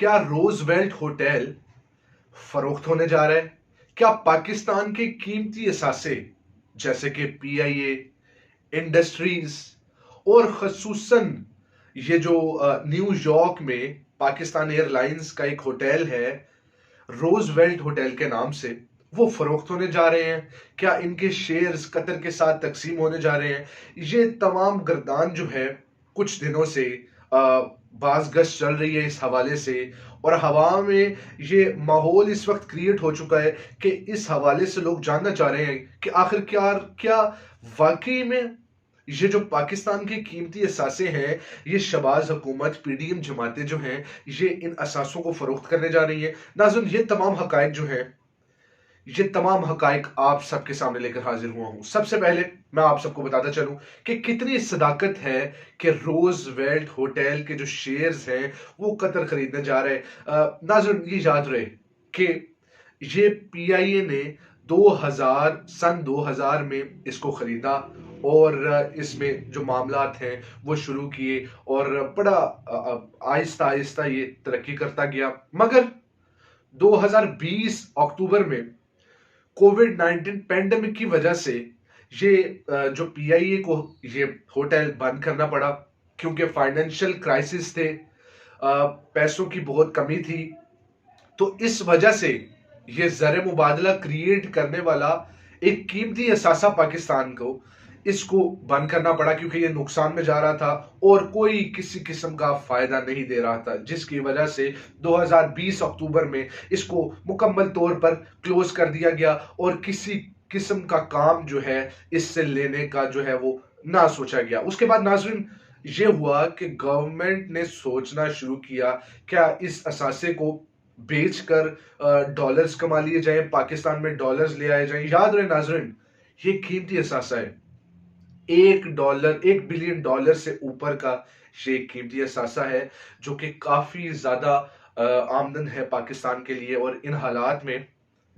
क्या Roosevelt hotel फरोख्त होने जा रहा है? क्या पाकिस्तान के कीमती असासे जैसे कि पीआईए, इंडस्ट्रीज और खसूसन ये जो न्यूयॉर्क में पाकिस्तान एयरलाइंस का एक होटल है रोजवेल्ट होटल के नाम से, वो फरोख्त होने जा रहे हैं? क्या इनके शेयर्स कतर के साथ तकसीम होने जा रहे हैं? ये तमाम गर्दान जो है कुछ दिनों से बाज गश्त चल रही है इस हवाले से, और हवा में ये माहौल इस वक्त क्रिएट हो चुका है कि इस हवाले से लोग जानना चाह रहे हैं कि आखिर क्या वाकई में ये जो पाकिस्तान के कीमती असासे हैं, ये शहबाज हुकूमत, पीडीएम जमातें जो हैं, ये इन असासों को फरोख्त करने जा रही हैं। नाज़रीन, ये तमाम हकायक जो हैं, ये तमाम हकायक आप सबके सामने लेकर हाजिर हुआ हूं। सबसे पहले मैं आप सबको बताता चलूं कि कितनी सदाकत है कि रोजवेल्ट होटल के जो शेयर्स हैं वो कतर खरीदने जा रहे हैं। नाज़रीन, ये याद रहे कि ये पीआईए ने 2000 में इसको खरीदा और इसमें जो मामलात हैं वो शुरू किए और बड़ा आहिस्ता आहिस्ता ये तरक्की करता गया। मगर 2020 अक्टूबर में कोविड-19 पैंडेमिक की वजह से ये जो पीआईए को ये होटल बंद करना पड़ा, क्योंकि फाइनेंशियल क्राइसिस थे, पैसों की बहुत कमी थी। तो इस वजह से ये ज़र मुबादला क्रिएट करने वाला एक कीमती असासा पाकिस्तान को, इसको बंद करना पड़ा, क्योंकि ये नुकसान में जा रहा था और कोई किसी किस्म का फायदा नहीं दे रहा था, जिसकी वजह से 2020 अक्टूबर में इसको मुकम्मल तौर पर क्लोज कर दिया गया और किसी किस्म का काम जो है इससे लेने का जो है वो ना सोचा गया। उसके बाद नाज़रीन, ये हुआ कि गवर्नमेंट ने सोचना शुरू किया, क्या इस असासे को बेचकर डॉलर्स कमा लिए जाए, पाकिस्तान में डॉलर्स ले आए जाए। याद रहे नाज़रीन, ये कीमती असासा है, $1 बिलियन डॉलर से ऊपर का ये कीमती असासा है, जो कि काफी ज्यादा आमदन है पाकिस्तान के लिए। और इन हालात में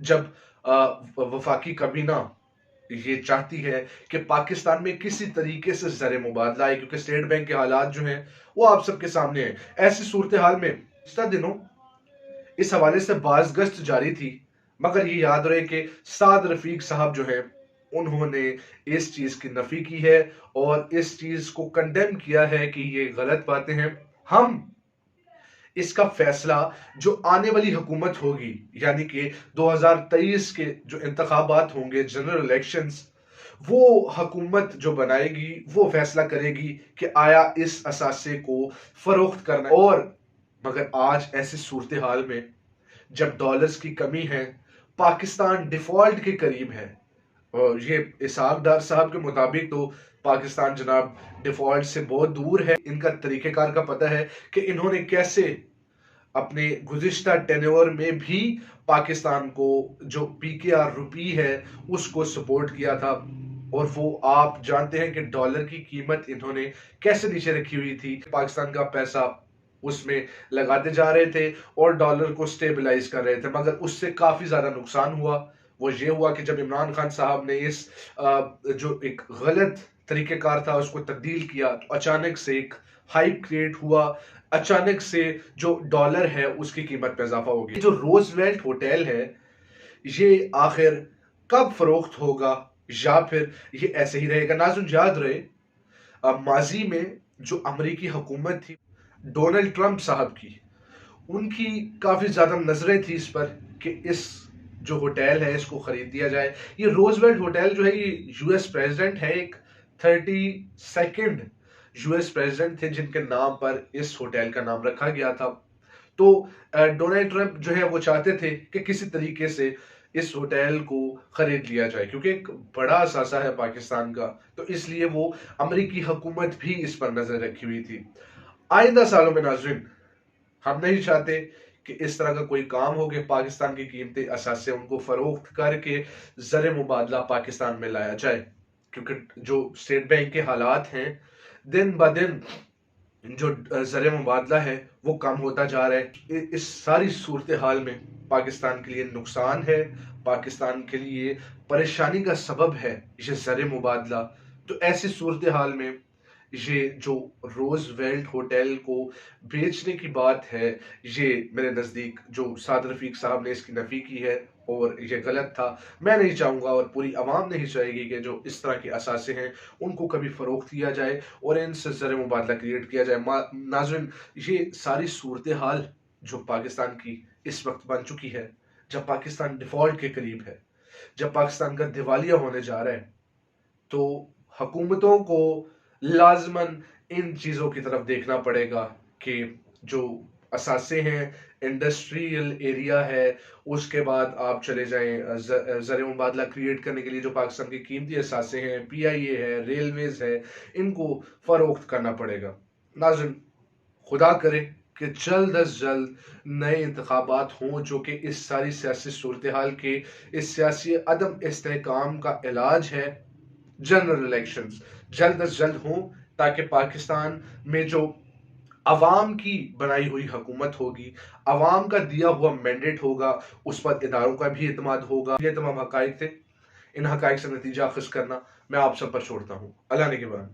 जब वफाकी काबीना ये चाहती है कि पाकिस्तान में किसी तरीके से ज़र मुबादला आए, क्योंकि स्टेट बैंक के हालात जो हैं वो आप सबके सामने हैं, ऐसी सूरत हाल में पिछले दिनों इस हवाले से बाज़गश्त जारी थी। मगर ये याद रहे कि साद रफीक साहब जो है उन्होंने इस चीज की नफी की है और इस चीज को कंडेम किया है कि ये गलत बातें हैं। हम इसका फैसला जो आने वाली हुकूमत होगी, यानी कि 2023 के जो इंतखाबात होंगे, जनरल इलेक्शंस, वो हुकूमत जो बनाएगी वो फैसला करेगी कि आया इस असासे को फरोख्त करना है। और मगर आज ऐसी सूरत हाल में जब डॉलर्स की कमी है, पाकिस्तान डिफॉल्ट के करीब है, और ये इसहाक डार साहब के मुताबिक तो पाकिस्तान जनाब डिफॉल्ट से बहुत दूर है। इनका तरीक़ेकार का पता है कि इन्होंने कैसे अपने गुज़िश्ता टेन्योर में भी पाकिस्तान को जो पीकेआर रुपी है उसको सपोर्ट किया था, और वो आप जानते हैं कि डॉलर की कीमत इन्होंने कैसे नीचे रखी हुई थी। पाकिस्तान का पैसा उसमें लगाते जा रहे थे और डॉलर को स्टेबलाइज कर रहे थे, मगर उससे काफी ज्यादा नुकसान हुआ। वो ये हुआ कि जब इमरान खान साहब ने इस जो एक गलत तरीकेकार था उसको तब्दील किया, तो अचानक से एक हाइप क्रिएट हुआ, अचानक से जो डॉलर है उसकी कीमत में इजाफा हो गया। जो रोजवेल्ट होटल है ये आखिर कब फरोख्त होगा या फिर ये ऐसे ही रहेगा? नाज़रीन, याद रहे माजी में जो अमरीकी हुकूमत थी डोनाल्ड ट्रंप साहब की, उनकी काफी ज्यादा नजरें थी इस पर कि इस जो होटल है इसको खरीद दिया जाए। ये रोजवेल्ट होटल जो है ये यूएस प्रेसिडेंट है, एक 32nd यूएस प्रेसिडेंट थे जिनके नाम पर इस होटल का नाम रखा गया था। तो डोनाल्ड ट्रंप जो है वो चाहते थे कि किसी तरीके से इस होटल को खरीद लिया जाए, क्योंकि एक बड़ा असासा है पाकिस्तान का, तो इसलिए वो अमरीकी हुकूमत भी इस पर नजर रखी हुई थी। आइंदा सालों में नाज़रीन, हम नहीं चाहते कि इस तरह का कोई काम हो कि पाकिस्तान की कीमती असासे उनको फरोख्त करके ज़र मुबादला पाकिस्तान में लाया जाए, क्योंकि जो स्टेट बैंक के हालात हैं दिन ब दिन जो ज़र मुबादला है वो कम होता जा रहा है। इस सारी सूरत हाल में पाकिस्तान के लिए नुकसान है, पाकिस्तान के लिए परेशानी का सबब है ये ज़र मुबादला। तो ऐसी सूरत हाल में یہ جو روز ویلٹ ہوٹل کو بیچنے کی بات ہے، یہ میرے نزدیک جو سعد رفیق صاحب نے اس کی نفی کی ہے اور یہ غلط تھا۔ میں نہیں چاہوں گا اور پوری عوام نہیں چاہے گی کہ جو اس طرح کے اثاثے ہیں ان کو کبھی فروخت کیا جائے اور ان سے زر مبادلہ کریٹ کیا جائے۔ ناظرین، یہ ساری صورتحال جو پاکستان کی اس وقت بن چکی ہے، جب پاکستان ڈیفالٹ کے قریب ہے، جب پاکستان کا دیوالیہ ہونے جا رہا ہے، تو حکومتوں کو لازماً ان چیزوں کی طرف دیکھنا پڑے گا کہ جو اثاثے ہیں، انڈسٹریل ایریا ہے، اس کے بعد آپ چلے جائیں زر مبادلہ کریٹ کرنے کے لیے جو پاکستان کی قیمتی اثاثے ہیں، پی آئی اے ہے، ریلویز ہے، ان کو فروخت کرنا پڑے گا۔ ناظرین، خدا کرے کہ جلد از جلد نئے انتخابات ہوں جو کہ اس ساری سیاسی صورتحال کے، اس سیاسی عدم استحکام کا علاج ہے۔ جنرل الیکشنز جلد از جلد ہوں تاکہ پاکستان میں جو عوام کی بنائی ہوئی حکومت ہوگی، عوام کا دیا ہوا مینڈیٹ ہوگا، اس پر اداروں کا بھی اعتماد ہوگا۔ یہ تمام حقائق تھے، ان حقائق سے نتیجہ اخذ کرنا میں آپ سب پر چھوڑتا ہوں۔ اللہ نے کے بعد